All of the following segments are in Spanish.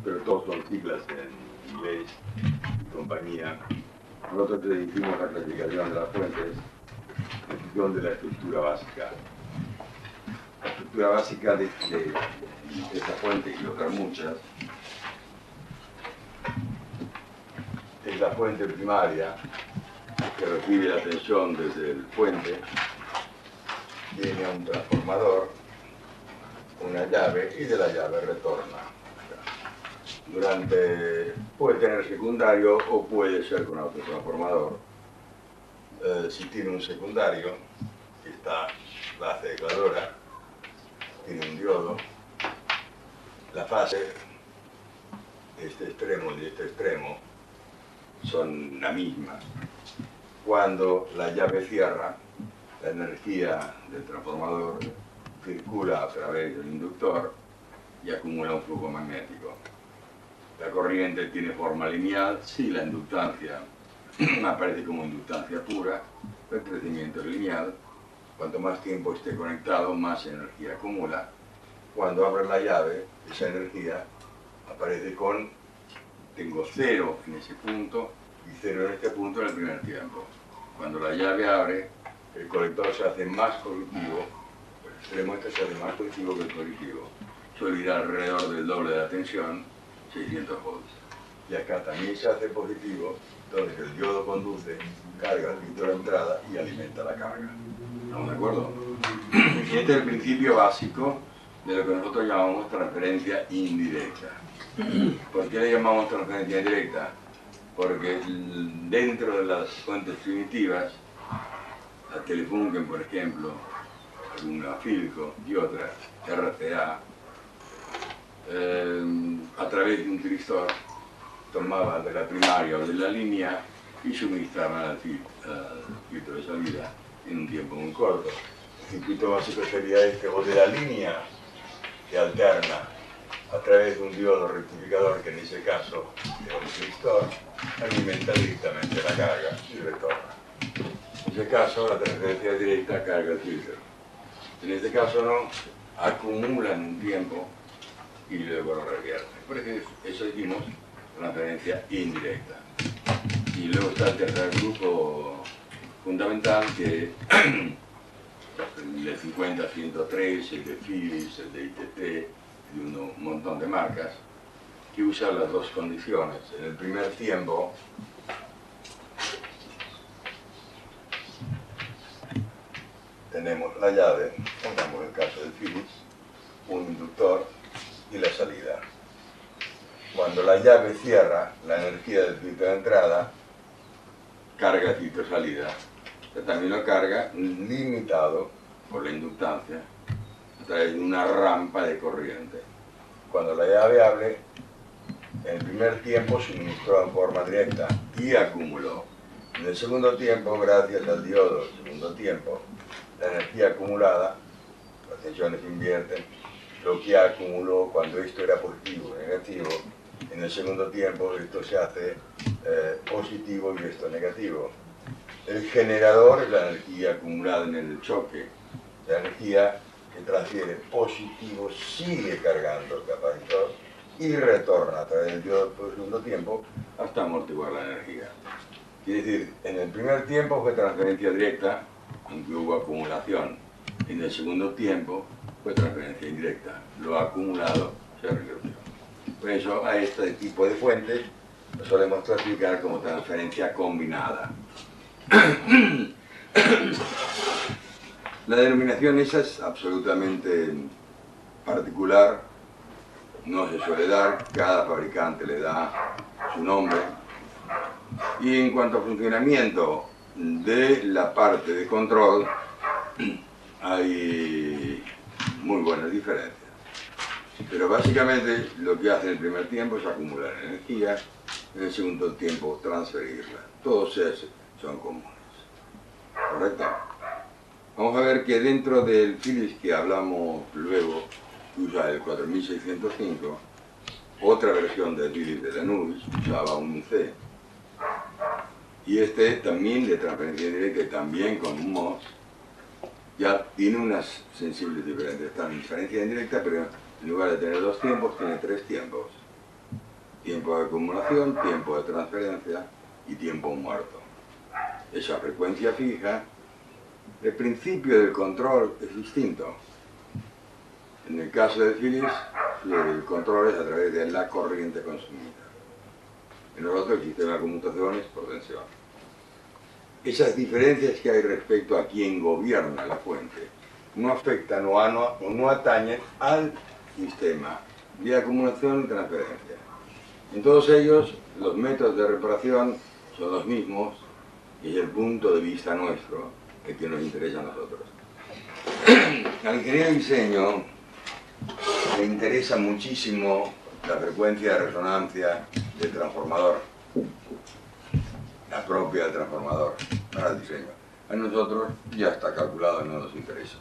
pero todos son siglas en inglés y compañía. Nosotros te hicimos la clasificación de las fuentes en función de la estructura básica. La estructura básica de esta fuente y otras muchas es la fuente primaria que recibe la tensión desde el puente, viene a un transformador, una llave y de la llave retorna. Puede tener secundario o puede ser con autotransformador. Si tiene un secundario, está la aceleradora, tiene un diodo, la fase de este extremo y de este extremo son la misma. Cuando la llave cierra, la energía del transformador circula a través del inductor y acumula un flujo magnético. La corriente tiene forma lineal si la inductancia aparece como inductancia pura, el crecimiento es lineal. Cuanto más tiempo esté conectado, más energía acumula. Cuando abres la llave, esa energía aparece con, tengo 0 en ese punto y 0 en este punto en el primer tiempo. Cuando la llave abre, el colector se hace más positivo, el extremo este se hace más positivo que el positivo. Suele ir alrededor del doble de la tensión, 600 volts. Y acá también se hace positivo, entonces el diodo conduce, carga el filtro de entrada y alimenta la carga. ¿Estamos de acuerdo? Y este es el principio básico de lo que nosotros llamamos transferencia indirecta. ¿Por qué le llamamos transferencia indirecta? Porque dentro de las fuentes primitivas, la Telefunken, por ejemplo, una Philco y otra, RCA, a través de un tristor tomaban de la primaria o de la línea y suministraban al filtro de salida en un tiempo muy corto. El circuito básico sería este, o de la línea que alterna a través de un diodo rectificador, que en ese caso es un tristor, alimenta directamente la carga y retorna. En ese caso, la transferencia directa carga el filtro. En este caso no, acumulan un tiempo y luego lo revierten. Por eso decimos transferencia indirecta. Y luego está el tercer grupo fundamental, que el de 50-103, el de Philips, el de ITT, y un montón de marcas, que usan las dos condiciones. En el primer tiempo, tenemos la llave, pongamos el caso del Philips, un inductor y la salida. Cuando la llave cierra, la energía del filtro de entrada carga el filtro de salida, que también lo carga limitado por la inductancia a través de una rampa de corriente. Cuando la llave abre, en el primer tiempo suministró en forma directa y acumuló. En el segundo tiempo, gracias al diodo del segundo tiempo, la energía acumulada, las tensiones invierten, lo que acumuló cuando esto era positivo o negativo, en el segundo tiempo esto se hace positivo y esto negativo. El generador es la energía acumulada en el choque, la energía que transfiere positivo sigue cargando el capacitor y retorna a través del diodo por el segundo tiempo hasta amortiguar la energía. Quiere decir, en el primer tiempo fue transferencia directa, aunque hubo acumulación. En el segundo tiempo fue transferencia indirecta. Lo acumulado se revirtió. Por eso a este tipo de fuentes lo solemos clasificar como transferencia combinada. La denominación esa es absolutamente particular, no se suele dar, cada fabricante le da su nombre. Y en cuanto a funcionamiento de la parte de control, hay muy buenas diferencias. Pero básicamente lo que hace en el primer tiempo es acumular energía, en el segundo tiempo transferirla. Todos son comunes. ¿Correcto? Vamos a ver que dentro del Philips que hablamos luego, que usa el 4605, otra versión del Philips de Lanús usaba un C. Y este también de transferencia directa y también con un MOS, ya tiene unas sensibles diferentes. Está en transferencia indirecta, pero en lugar de tener 2 tiempos, tiene 3 tiempos. tiempo de acumulación, tiempo de transferencia y tiempo muerto. Esa frecuencia fija, el principio del control es distinto. En el caso de Philips, el control es a través de la corriente consumida. En el otro, el sistema de conmutación es por tensión. Esas diferencias que hay respecto a quién gobierna la fuente no afectan o no atañen al sistema de acumulación y transferencia. En todos ellos, los métodos de reparación son los mismos y es el punto de vista nuestro el que nos interesa a nosotros. Al ingeniero de diseño le interesa muchísimo la frecuencia de resonancia del transformador, la propia del transformador, para el diseño. A nosotros ya está calculado y no nos interesa.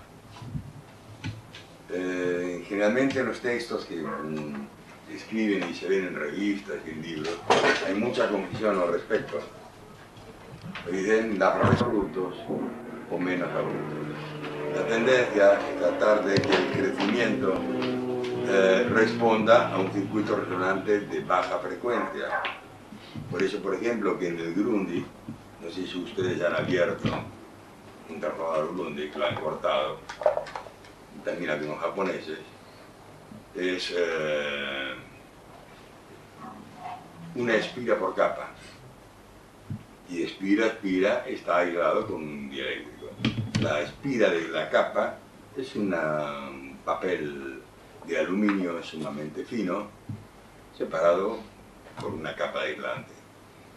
Generalmente en los textos que escriben y se ven en revistas y en libros, hay mucha confusión al respecto. Dicen dar abruptos o menos abruptos. La tendencia es tratar de que el crecimiento responda a un circuito resonante de baja frecuencia. Por eso, por ejemplo, que en el Grundy, no sé si ustedes ya han abierto un transformador Grundy, que lo han cortado, también algunos japoneses, es una espira por capa. Y espira está aislado con un dieléctrico. La espira de la capa es un papel de aluminio sumamente fino, separado por una capa de aislante,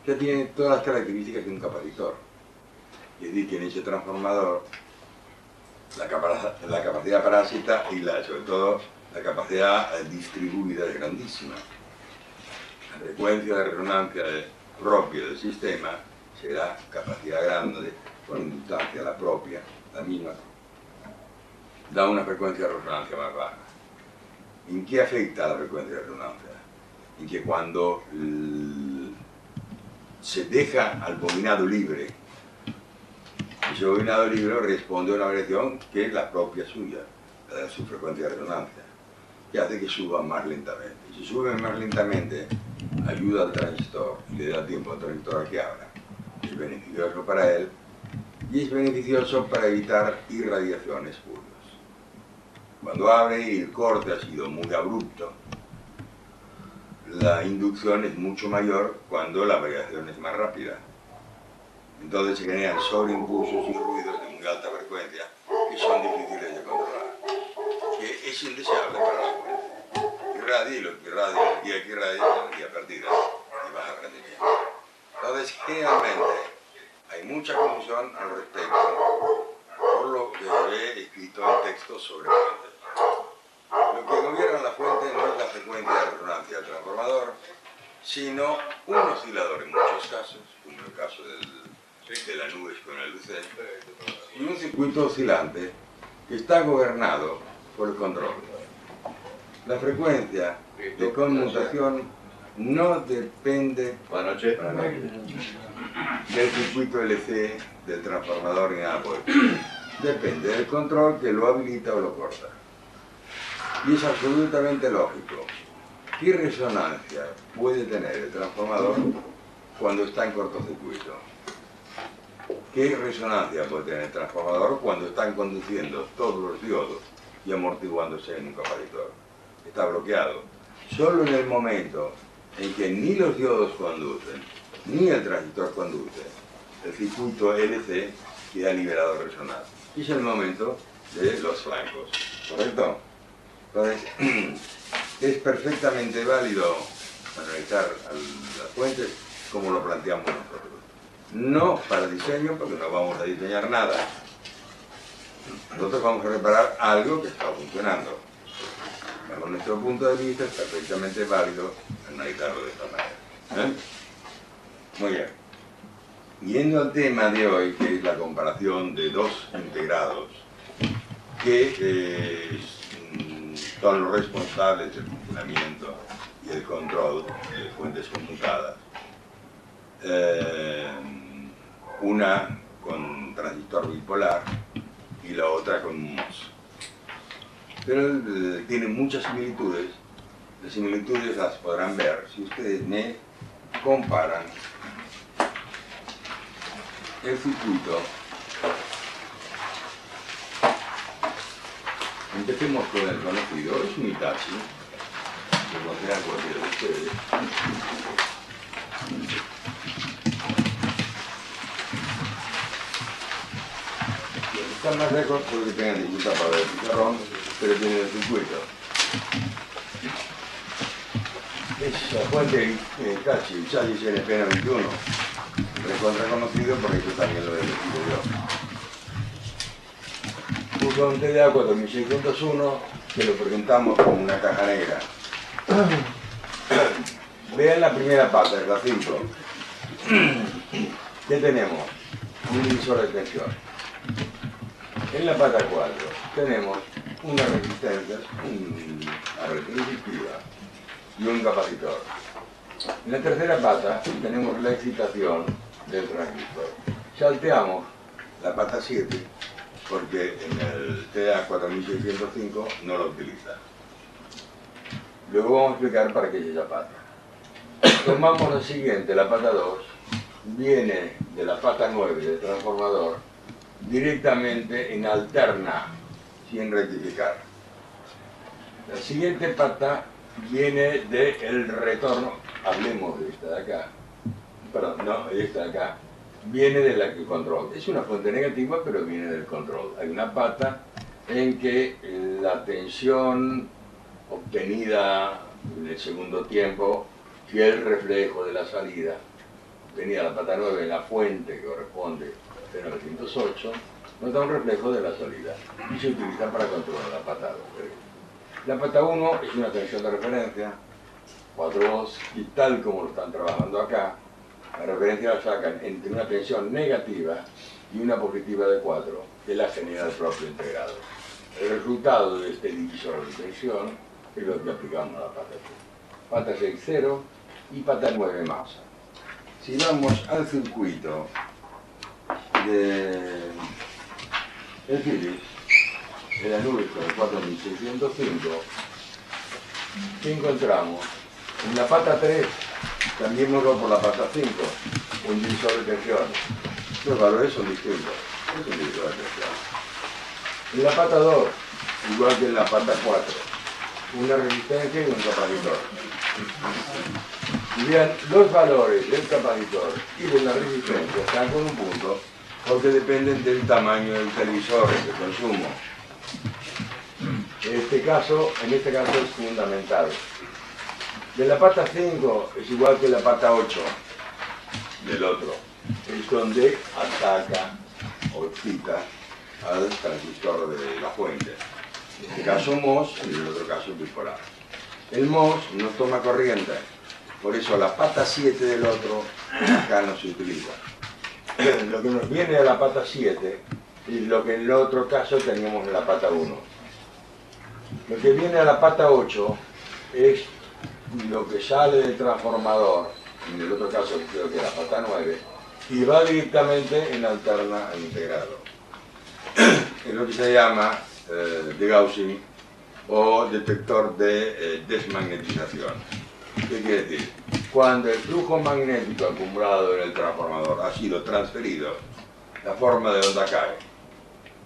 que tiene todas las características de un capacitor. Es decir, que en ese transformador la capacidad parásita y sobre todo la capacidad distribuida es grandísima. La frecuencia de resonancia propia del sistema será capacidad grande, con inductancia la propia, la misma, da una frecuencia de resonancia más baja. ¿En qué afecta la frecuencia de resonancia? En que cuando se deja al bobinado libre, ese bobinado libre responde a una variación que es la propia suya, la de su frecuencia de resonancia, que hace que suba más lentamente. Si sube más lentamente, ayuda al transistor y le da tiempo al transistor a que abra. Es beneficioso para él y es beneficioso para evitar irradiaciones espurias. Cuando abre y el corte ha sido muy abrupto, la inducción es mucho mayor cuando la variación es más rápida. Entonces se generan sobreimpulsos y ruidos de muy alta frecuencia que son difíciles de controlar, que es indeseable para la fuente. Irradia y lo que irradia, la energía que irradia es la energía perdida y baja rendimiento. Entonces, generalmente, hay mucha confusión al respecto por lo que he escrito en textos sobre fuentes. Lo que gobierna la fuente no es la frecuencia de resonancia del transformador, sino un oscilador en muchos casos, como en el caso de la nube con el Lucent, y un circuito oscilante que está gobernado por el control. La frecuencia de conmutación no depende del circuito LC, del transformador ni nada por el estilo. Depende del control que lo habilita o lo corta. Y es absolutamente lógico. ¿Qué resonancia puede tener el transformador cuando está en cortocircuito? ¿Qué resonancia puede tener el transformador cuando están conduciendo todos los diodos y amortiguándose en un capacitor? Está bloqueado. Solo en el momento en que ni los diodos conducen, ni el transistor conduce, el circuito LC queda liberado de resonancia. Y es el momento de los flancos, ¿correcto? Entonces, es perfectamente válido analizar las fuentes como lo planteamos nosotros. No para diseño, porque no vamos a diseñar nada. Nosotros vamos a reparar algo que está funcionando. Bajo nuestro punto de vista es perfectamente válido analizarlo de esta manera. Muy bien. Yendo al tema de hoy, que es la comparación de dos integrados que son los responsables del funcionamiento y el control de fuentes conmutadas. Una con transistor bipolar y la otra con MOS. Pero tienen muchas similitudes Las similitudes las podrán ver si ustedes me comparan el circuito. Empecemos con el conocido, es un Hitachi, lo conocerán cualquiera de ustedes. Están más lejos porque tengan dificultad para ver el pizarrón, pero tienen el circuito. Es la fuente Hitachi, Hitachi CNP 91, recontra conocido porque esto también lo he elegido yo. Uso un TDA 4601 que lo presentamos como una caja negra. Vean la primera pata, la 5. ¿Qué tenemos? Un divisor de tensión. En la pata 4 tenemos una resistencia, una resistiva y un capacitor. En la tercera pata tenemos la excitación del transistor. Salteamos la pata 7 porque en el TDA 4605 no lo utiliza. Luego vamos a explicar para qué es esa pata. Tomamos la siguiente, la pata 2, viene de la pata 9 del transformador directamente en alterna, sin rectificar. La siguiente pata viene del retorno, hablemos de esta de acá, perdón, no, esta de acá, viene del control. Es una fuente negativa, pero viene del control. Hay una pata en que la tensión obtenida en el segundo tiempo, fiel reflejo de la salida, obtenida la pata 9 en la fuente que corresponde a 908, nos da un reflejo de la salida y se utiliza para controlar la pata 2. La pata 1 es una tensión de referencia, 4 volts, y tal como lo están trabajando acá, la referencia la sacan entre una tensión negativa y una positiva de 4, que la genera el propio integrado. El resultado de este divisor de tensión es lo que aplicamos a la pata 6. Pata 6, 0 y pata 9, masa. Si vamos al circuito de el Philips, de la nube con el 4605, ¿qué encontramos? En la pata 3, cambiémoslo por la pata 5, un divisor de tensión. Los valores son distintos, es un divisor de tensión. En la pata 2, igual que en la pata 4, una resistencia y un capacitor. Y vean, los valores del capacitor y de la resistencia están con un punto porque dependen del tamaño del televisor de consumo. En este caso es fundamental. De la pata 5 es igual que la pata 8 del otro. Es donde ataca o excita al transistor de la fuente. En este caso MOS y en el otro caso bipolar. El MOS no toma corriente, por eso la pata 7 del otro acá no se utiliza. Lo que nos viene a la pata 7 es lo que en el otro caso teníamos en la pata 1. Lo que viene a la pata 8 es lo que sale del transformador, en el otro caso creo que la pata 9, y va directamente en alterna al integrado. Es lo que se llama degaussing o detector de desmagnetización. ¿Qué quiere decir? Cuando el flujo magnético acumulado en el transformador ha sido transferido, la forma de onda cae.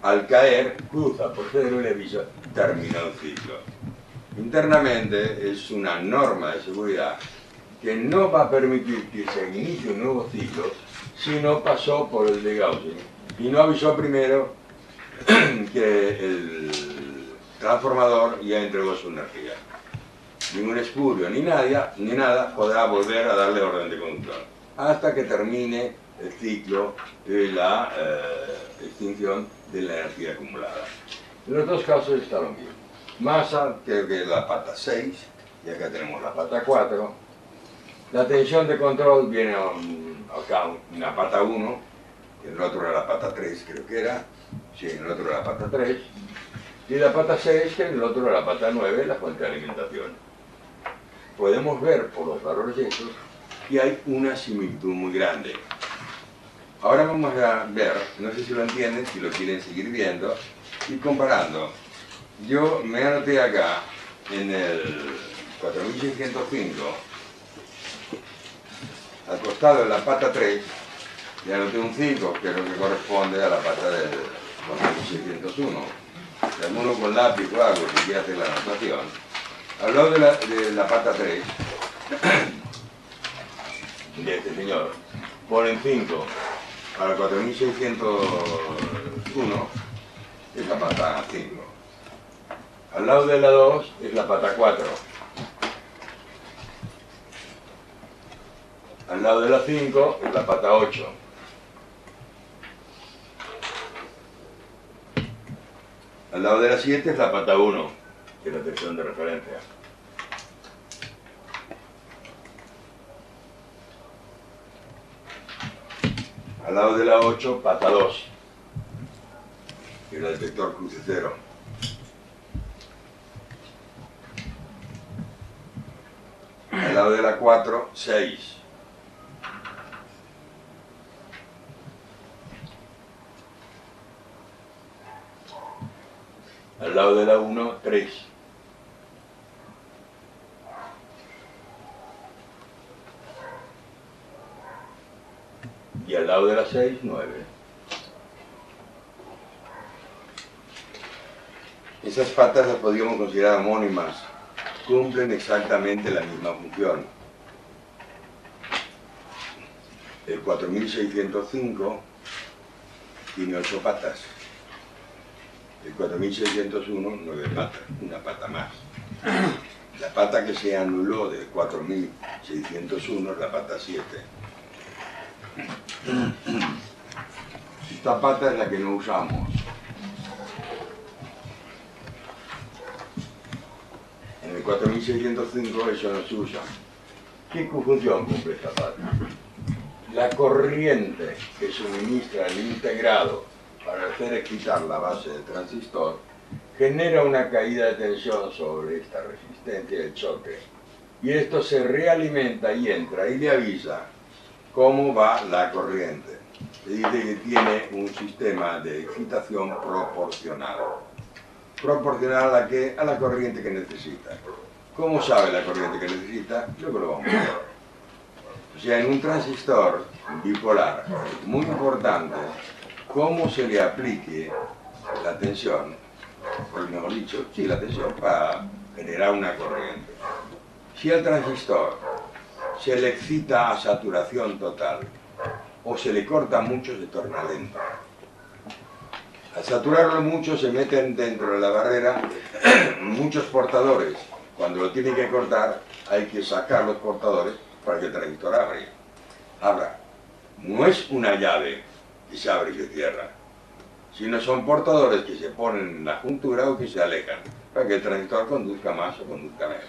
Al caer, cruza por cero y avisa, termina el ciclo. Internamente es una norma de seguridad que no va a permitir que se inicie un nuevo ciclo si no pasó por el degaussing y no avisó primero que el transformador ya entregó su energía. Ningún espurio ni nada podrá volver a darle orden de conducción hasta que termine el ciclo de la extinción de la energía acumulada. En los dos casos está lo mismo. Masa, creo que es la pata 6, y acá tenemos la pata 4. La tensión de control viene acá una pata 1, y el otro era la pata 3, creo que era. Sí, en el otro era la pata 3. Y la pata 6, que en el otro era la pata 9, la fuente de alimentación. Podemos ver por los valores estos que hay una similitud muy grande. Ahora vamos a ver, no sé si lo entienden, si lo quieren seguir viendo, y comparando. Yo me anoté acá en el 4605, al costado de la pata 3, ya anoté un 5, que es lo que corresponde a la pata del 4601. Si alguno con lápiz o algo que quiera hacer la anotación, al lado de la pata 3, de este señor, ponen 5 a la 4601, es la pata 5. Al lado de la 2 es la pata 4. Al lado de la 5 es la pata 8. Al lado de la 7 es la pata 1, que es la tensión de referencia. Al lado de la 8, pata 2, que es el detector cruce 0. Al lado de la 4, 6. Al lado de la 1, 3. Y al lado de la 6, 9. Esas patas las podríamos considerar homónimas, cumplen exactamente la misma función. El 4605 tiene 8 patas. El 4601, 9 patas, una pata más. La pata que se anuló del 4601 es la pata 7. Esta pata es la que no usamos. En el 4605 eso no se usa. ¿Qué función cumple esta pata? La corriente que suministra el integrado para hacer excitar la base del transistor genera una caída de tensión sobre esta resistencia del choque. Y esto se realimenta y entra y le avisa cómo va la corriente. Le dice que tiene un sistema de excitación proporcional. Proporcional a qué? A la corriente que necesita. ¿Cómo sabe la corriente que necesita? Luego lo vamos a ver. O sea, en un transistor bipolar, muy importante, cómo se le aplique la tensión, o mejor dicho, sí, la tensión para generar una corriente. Si al transistor se le excita a saturación total o se le corta mucho, se torna lento. Al saturarlo mucho se meten dentro de la barrera muchos portadores. Cuando lo tienen que cortar hay que sacar los portadores para que el transistor abra. No es una llave que se abre y se cierra, sino son portadores que se ponen en la juntura o que se alejan para que el transistor conduzca más o conduzca menos.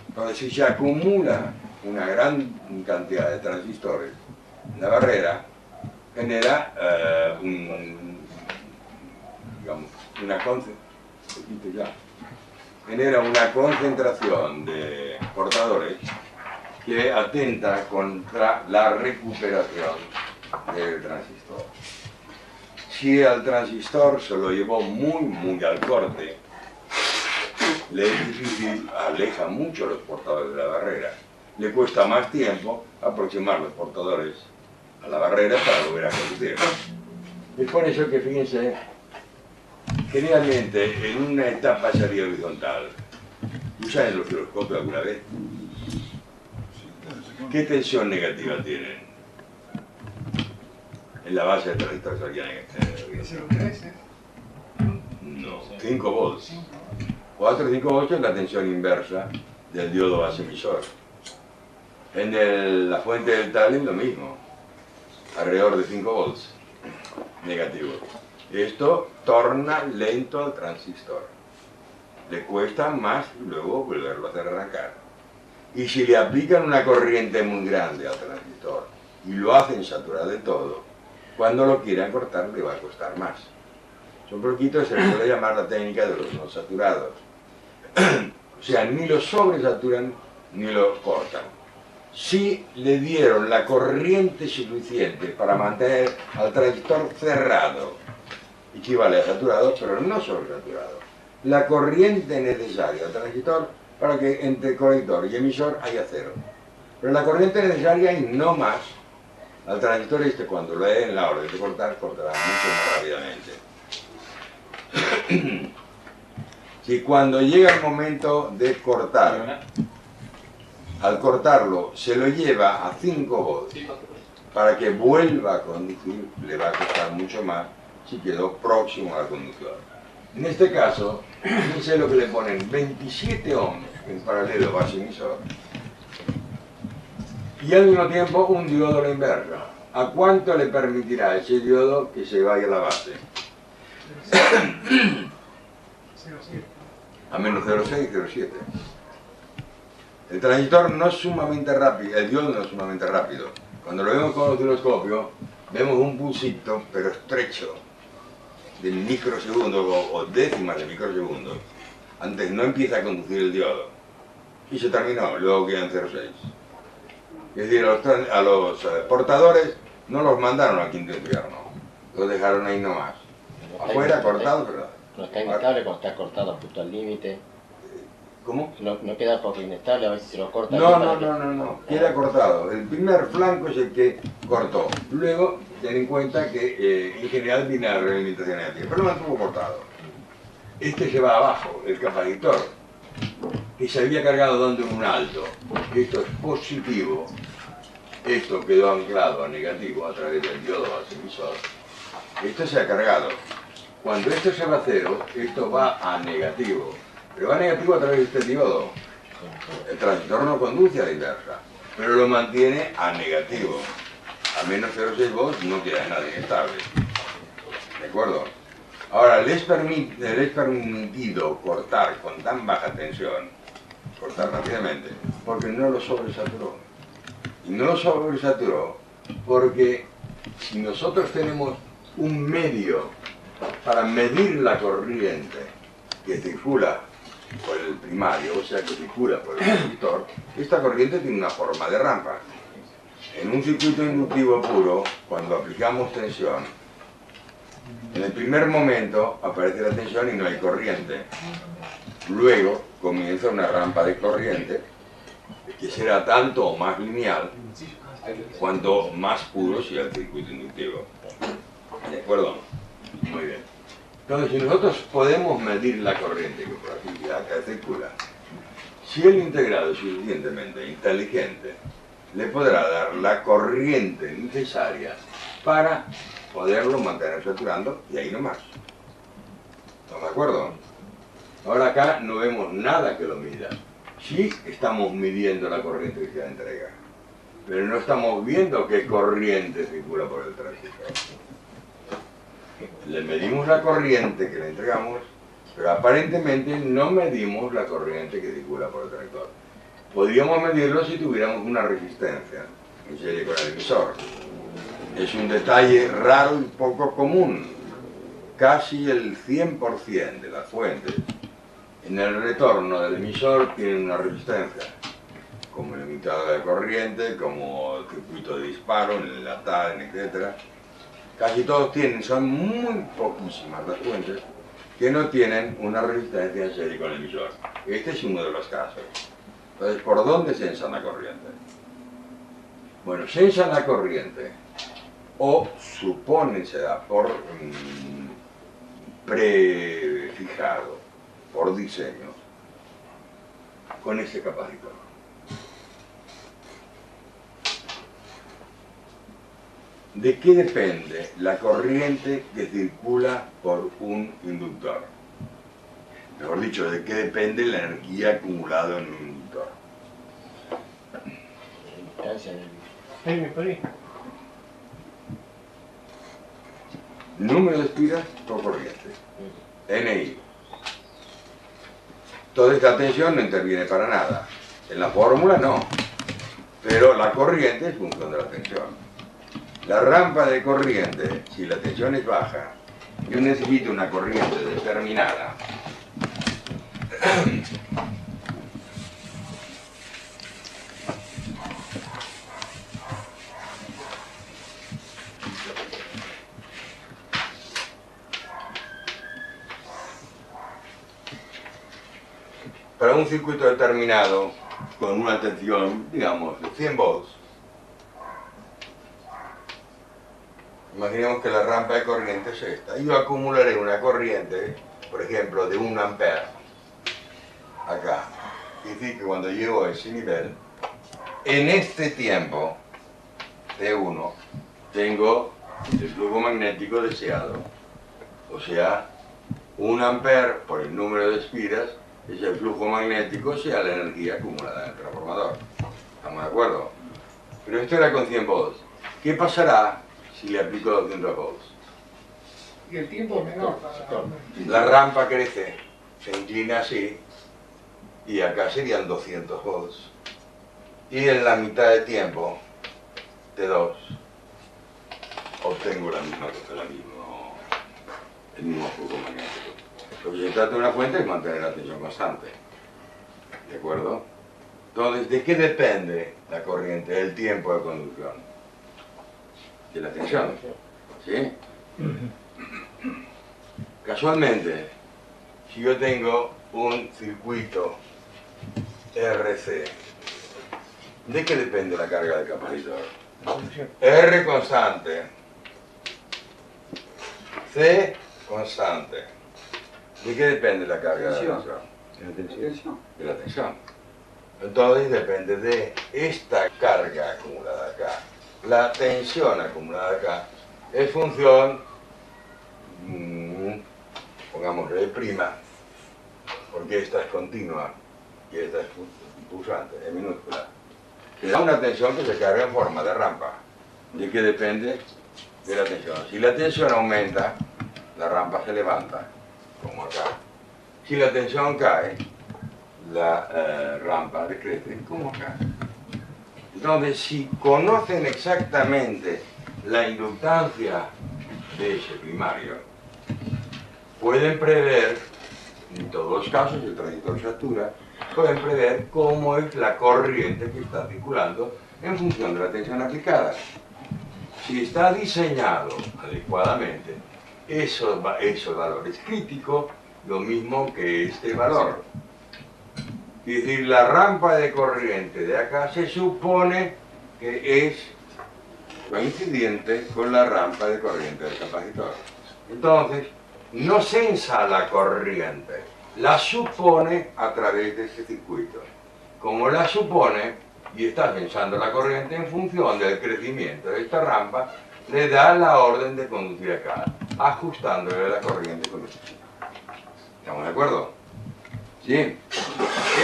Entonces, si se acumula una gran cantidad de transistores en la barrera, genera una concentración de portadores que atenta contra la recuperación del transistor. Si al transistor se lo llevó muy al corte, le es difícil, aleja mucho los portadores de la barrera. Le cuesta más tiempo aproximar los portadores a la barrera para volver a conducir. Es por eso que, fíjense, generalmente en una etapa salida horizontal, ¿usan el osciloscopio alguna vez? ¿Qué tensión negativa tienen? En la base del transistor salida negativa. No, 5 volts. 458 es la tensión inversa del diodo base emisor. En la fuente del Talin lo mismo, alrededor de 5 volts negativos. Esto torna lento al transistor. Le cuesta más luego volverlo a hacer arrancar. Y si le aplican una corriente muy grande al transistor y lo hacen saturar de todo, cuando lo quieran cortar le va a costar más. Son poquitos, se le suele llamar la técnica de los no saturados. O sea, ni lo sobresaturan ni lo cortan. Si le dieron la corriente suficiente para mantener al transistor cerrado, equivale a saturado, pero no sobresaturado. La corriente necesaria al transistor para que entre colector y emisor haya cero. Pero la corriente necesaria y no más. Al transistor este, cuando lo dé en la orden de cortar, cortará mucho más rápidamente. Si cuando llega el momento de cortar, al cortarlo se lo lleva a 5 volts para que vuelva a conducir, le va a costar mucho más si quedó próximo al conductor. En este caso, fíjense lo que le ponen: 27 ohms en paralelo base emisor y al mismo tiempo un diodo a la inversa. ¿A cuánto le permitirá ese diodo que se vaya a la base? A menos 0,6, 0,7. El transistor no es sumamente rápido, el diodo no es sumamente rápido. Cuando lo vemos con el osciloscopio, vemos un pulsito, pero estrecho, de microsegundos o décimas de microsegundos. Antes no empieza a conducir el diodo. Y se terminó, luego quedan 0,6. Es decir, a los portadores no los mandaron al quinto infierno, los dejaron ahí nomás. Afuera, cortados, ¿verdad? No está inestable cuando está cortado justo al límite. ¿Cómo? No queda poco inestable, a veces se lo corta. No, queda cortado. El primer flanco es el que cortó. Luego, ten en cuenta que en general viene la realimentación negativa, pero lo mantuvo cortado. Este se va abajo, el capacitor, que se había cargado dando un alto. Esto es positivo. Esto quedó anclado a negativo a través del diodo base emisor. Esto se ha cargado. Cuando esto se va a cero, esto va a negativo. Pero va a negativo a través de este diodo. El transistor no conduce a la inversa, pero lo mantiene a negativo. A menos 0,6 volts no queda nada inestable. ¿De acuerdo? Ahora, les permitido cortar con tan baja tensión, cortar rápidamente, porque no lo sobresaturó. Y no lo sobresaturó porque si nosotros tenemos un medio para medir la corriente que circula por el primario, o sea que circula por el conductor, esta corriente tiene una forma de rampa. En un circuito inductivo puro, cuando aplicamos tensión, en el primer momento aparece la tensión y no hay corriente. Luego comienza una rampa de corriente que será tanto o más lineal cuanto más puro sea el circuito inductivo. ¿De acuerdo? Muy bien. Entonces, si nosotros podemos medir la corriente que por aquí acá circula, si el integrado es suficientemente inteligente, le podrá dar la corriente necesaria para poderlo mantener saturando y ahí nomás. ¿Estamos de acuerdo? Ahora acá no vemos nada que lo mida. Sí estamos midiendo la corriente que se entrega, pero no estamos viendo qué corriente circula por el transistor. Le medimos la corriente que le entregamos, pero aparentemente no medimos la corriente que circula por el transistor. Podríamos medirlo si tuviéramos una resistencia en serie con el emisor. Es un detalle raro y poco común. Casi el 100% de las fuentes en el retorno del emisor tienen una resistencia, como el limitador de corriente, como el circuito de disparo, en el LATAN, etc. Casi todos tienen, son muy poquísimas las fuentes que no tienen una resistencia en serie con el emisor. Este es uno de los casos. Entonces, ¿por dónde se ensa la corriente? Bueno, se ensa la corriente, o supone se da por prefijado, por diseño, con ese capacitor. ¿De qué depende la corriente que circula por un inductor? Mejor dicho, ¿de qué depende la energía acumulada en un inductor? Número de espiras por corriente. NI. Toda esta tensión no interviene para nada. En la fórmula no. Pero la corriente es función de la tensión. La rampa de corriente, si la tensión es baja, yo necesito una corriente determinada. para un circuito determinado, con una tensión, digamos, de 100 volts, imaginemos que la rampa de corriente es esta. Yo acumularé una corriente, por ejemplo, de 1 ampere, acá. Es decir, que cuando llego a ese nivel, en este tiempo, T1, tengo el flujo magnético deseado. O sea, 1 ampere por el número de espiras es el flujo magnético, sea la energía acumulada en el transformador. ¿Estamos de acuerdo? Pero esto era con 100 volts. ¿Qué pasará si le aplico 200 volts? Y el tiempo es menor. La rampa crece, se inclina así, y acá serían 200 volts. Y en la mitad de tiempo, T2, obtengo el mismo flujo magnético. Lo que se trata de una fuente es mantener la tensión constante. ¿De acuerdo? Entonces, ¿de qué depende la corriente? Del tiempo de conducción. De la tensión. ¿Sí? Casualmente, si yo tengo un circuito RC, ¿de qué depende la carga del capacitor? R constante, C constante. ¿De qué depende la carga de la tensión? De la tensión. Entonces depende de esta carga acumulada acá. La tensión acumulada acá es función, pongámosle prima, porque esta es continua y esta es pulsante, es minúscula. Que da una tensión que se carga en forma de rampa. ¿De qué depende? De la tensión. Si la tensión aumenta, la rampa se levanta, como acá. Si la tensión cae, la rampa decrece, como acá. Entonces, si conocen exactamente la inductancia de ese primario, pueden prever, en todos los casos, el transistor satura, pueden prever cómo es la corriente que está circulando en función de la tensión aplicada. Si está diseñado adecuadamente, esos valores críticos, lo mismo que este valor. Es decir, la rampa de corriente de acá se supone que es coincidente con la rampa de corriente del capacitor. Entonces, no censa la corriente, la supone a través de este circuito. Como la supone y está censando la corriente en función del crecimiento de esta rampa, le da la orden de conducir acá, ajustándole la corriente con esto. ¿Estamos de acuerdo? ¿Sí?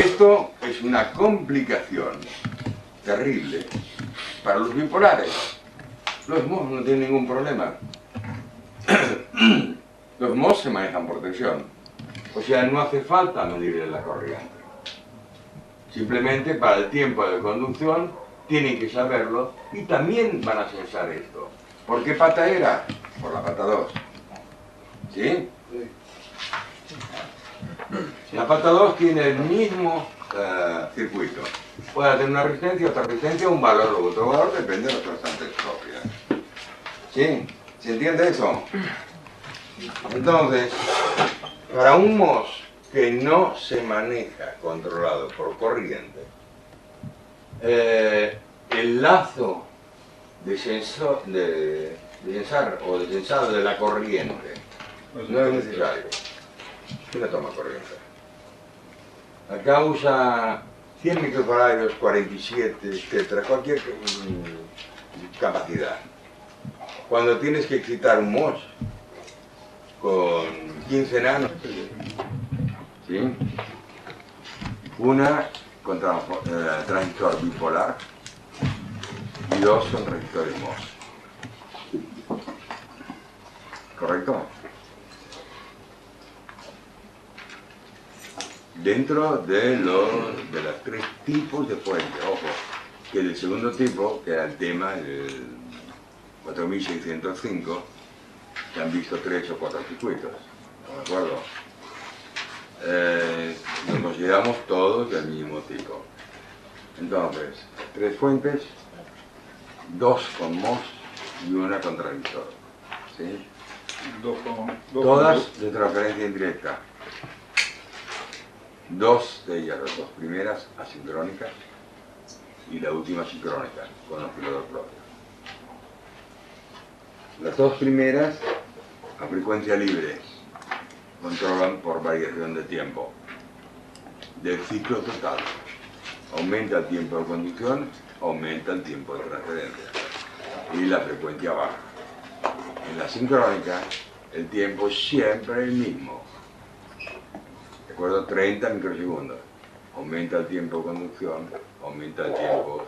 Esto es una complicación terrible para los bipolares. Los MOS no tienen ningún problema. Los MOS se manejan por tensión. O sea, no hace falta medirle la corriente. Simplemente para el tiempo de conducción tienen que saberlo y también van a censar esto. ¿Por qué pata era? Por la pata 2. ¿Sí? La pata 2 tiene el mismo circuito. Puede tener una resistencia, otra resistencia, un valor o otro valor, depende de las constantes propias. ¿Sí? ¿Se entiende eso? Entonces, para un MOS que no se maneja controlado por corriente, el lazo de sensor, de sensar o de sensado de la corriente no es necesario. ¿Quién toma corriente? Acá usa 100 microfaradios, 47, etcétera, cualquier capacidad. Cuando tienes que excitar un MOS con 15 nanos, ¿sí? Una con transistor bipolar y dos son resistores MOS. ¿Correcto? Dentro de los tres tipos de fuentes, ojo, que el segundo tipo, que era el tema, el 4605, que han visto 3 o 4 circuitos, ¿de acuerdo? Nos consideramos todos del mismo tipo. Entonces, 3 fuentes, 2 con MOS y una con transistor, ¿sí? Todas de transferencia indirecta. Dos de ellas, las dos primeras, asincrónicas, y la última sincrónica, con oscilador propio. Las dos primeras, a frecuencia libre, controlan por variación de tiempo del ciclo total. Aumenta el tiempo de conducción, aumenta el tiempo de transferencia y la frecuencia baja. En la sincrónica, el tiempo es siempre el mismo. ¿De acuerdo? 30 microsegundos. Aumenta el tiempo de conducción, aumenta el tiempo,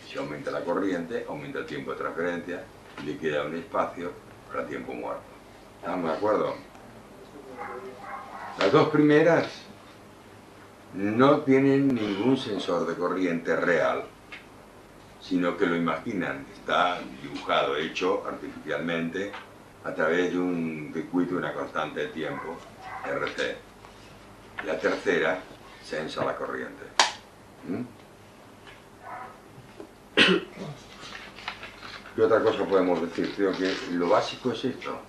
si aumenta la corriente, aumenta el tiempo de transferencia y le queda un espacio para tiempo muerto. ¿Estamos de acuerdo? Las dos primeras no tienen ningún sensor de corriente real, sino que lo imaginan, está dibujado, hecho artificialmente a través de un circuito, una constante de tiempo, RT. La tercera sensa la corriente. ¿Qué otra cosa podemos decir? Creo que lo básico es esto.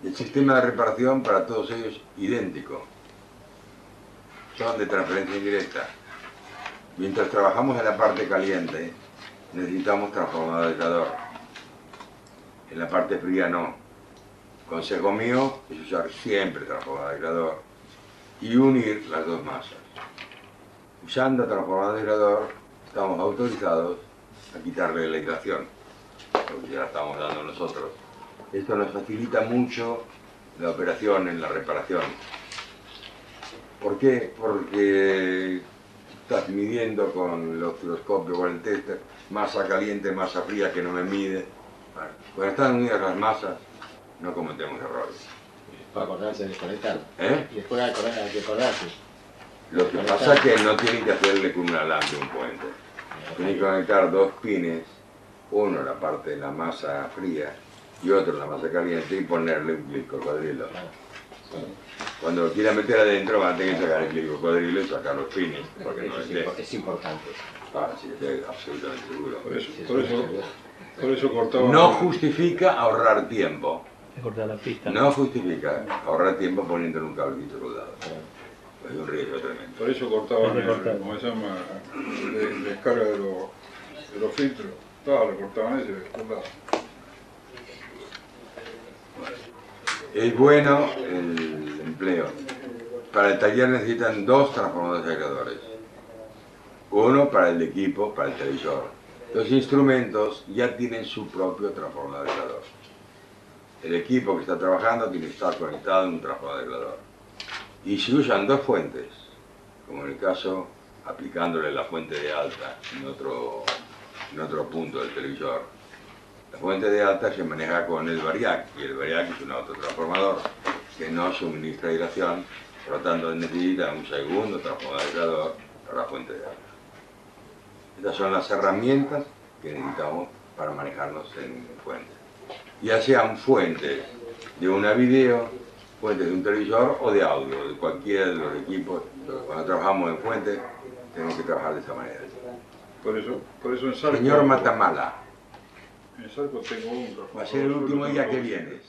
El sistema de reparación para todos ellos idéntico. Son de transferencia indirecta. Mientras trabajamos en la parte caliente, necesitamos transformador de calor. En la parte fría no. Consejo mío es usar siempre transformador de calor y unir las dos masas. Usando transformador de calor, estamos autorizados a quitarle la hidratación, porque ya la estamos dando nosotros. Esto nos facilita mucho la operación en la reparación. ¿Por qué? Porque estás midiendo con el osciloscopio, con el tester, masa caliente, masa fría que no me mide. Bueno, cuando están unidas las masas, no cometemos errores. Para acordarse de desconectar. ¿Eh? Y después hay que acordarse. Lo que pasa es que no tienen que hacerle con un alambre un puente. Tienen que conectar dos pines, uno en la parte de la masa fría y otro en la masa caliente y ponerle un clic cocodrilo. Cuando lo quieran meter adentro van a tener que sacar el clic cocodrilo y sacar los pines, porque no Es importante. Ah, sí, estoy absolutamente seguro. Por eso cortaban. No justifica ahorrar tiempo. Cortar la pista. No justifica ahorrar tiempo poniéndole un cablecito soldado. Es un riesgo tremendo. Por eso cortaban el, ¿cómo se llama? De descarga de los filtros. Le cortaban ese, soldado. Es bueno el empleo. Para el taller necesitan dos transformadores agregadores. Uno para el equipo, para el televisor. Los instrumentos ya tienen su propio transformador agregador. El equipo que está trabajando tiene que estar conectado en un transformador agregador. Y si usan dos fuentes, como en el caso aplicándole la fuente de alta en otro punto del televisor, la fuente de alta se maneja con el variac, y el variac es un autotransformador que no suministra hidratación, por lo tanto necesita un segundo transformador agregador para la fuente de alta. Estas son las herramientas que necesitamos para manejarnos en fuentes. Ya sean fuentes de una video, fuentes de un televisor o de audio, de cualquiera de los equipos. Cuando trabajamos en fuentes, tenemos que trabajar de esa manera. Por eso en Salco. Señor Matamala, En Salco tengo un va a ser el último día que vienes.